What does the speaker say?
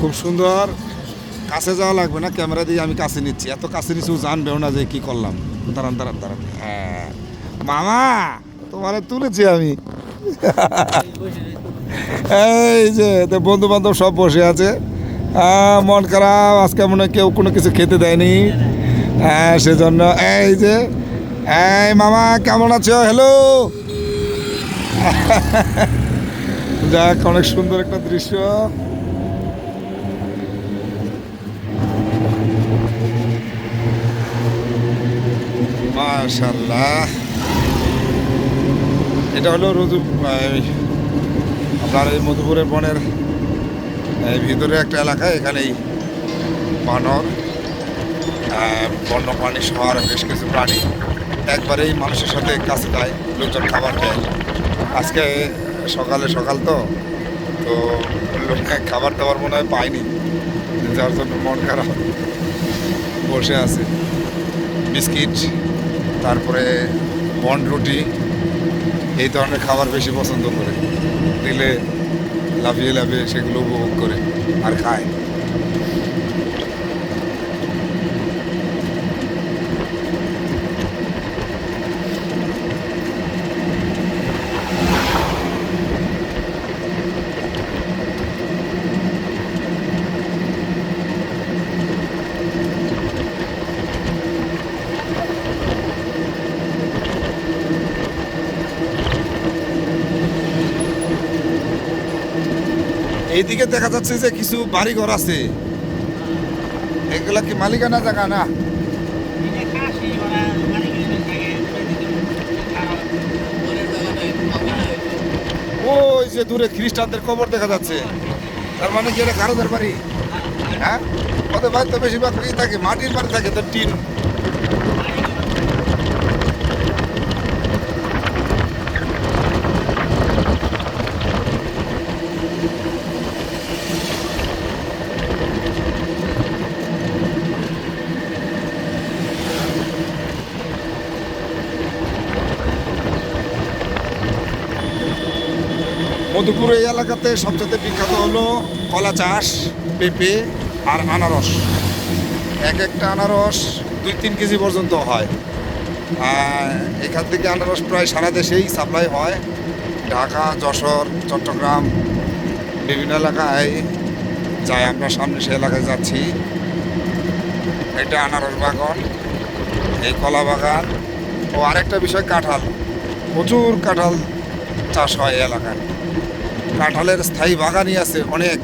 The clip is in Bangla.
খুব সুন্দর। কাছে যাওয়া লাগবে না, ক্যামেরা দিয়ে আমি কাছে নিচ্ছি। এত কাছে নিচ্ছি জানবেও না যে কি করলাম। দাঁড়ান দাঁড়ান দাঁড়ান। হ্যাঁ মামা, তোমারে তুলেছি আমি। এই যে বন্ধু বান্ধব সব বসে আছে। মন খারাপ, আজকে মনে হয় কেউ কোনো কিছু খেতে দেয়নি। সেজন্য এই যে, এই মামা কেমন আছো? হ্যালো। যাক, অনেক সুন্দর একটা দৃশ্য। মাশাআল্লাহ। এটা হলো আপনার এই মধুপুরের বনের ভিতরে একটা এলাকা। এখানেই বানর, বন্যপ্রাণী সহ আরও বেশ কিছু প্রাণী একবারেই মানুষের সাথে কাছে যায়, লোকজন খাবার দেয়। আজকে সকাল তো তো লোক খাবার দাবার মনে হয় পায়নি, যার জন্য মন খারাপ, বসে আছে। বিস্কিট, তারপরে বন রুটি, এই ধরনের খাবার বেশি পছন্দ করে, দিলে লাফিয়ে লাফিয়ে সেগুলো উপভোগ করে আর খায়। এইদিকে দেখা যাচ্ছে যে কিছু বাড়িঘর আছে। এগুলা কি মালিকানা জায়গা না? ওই যে দূরে খ্রিস্টানদের কবর দেখা যাচ্ছে, তার মানে কি এটা কারোদের বাড়ি? হ্যাঁ, ওদের বাড়ি তো বেশিরভাগ থাকে, মাটির বাড়ি থাকে, তো টিন। মধুপুর এই এলাকাতে সবচেয়ে বিখ্যাত হলো কলা চাষ, পেঁপে আর আনারস। এক একটা আনারস 2-3 কেজি পর্যন্ত হয়। এখান থেকে আনারস প্রায় সারা দেশেই সাপ্লাই হয়। ঢাকা, যশোর, চট্টগ্রাম, বিভিন্ন এলাকায় যাই। আমরা সামনে সে এলাকায় যাচ্ছি। এটা আনারস বাগান, এই কলা বাগান। ও আরেকটা বিষয়, কাঁঠাল। প্রচুর কাঁঠাল চাষ হয় এই এলাকায়। কাঁঠালের স্থায়ী বাগানই আছে অনেক।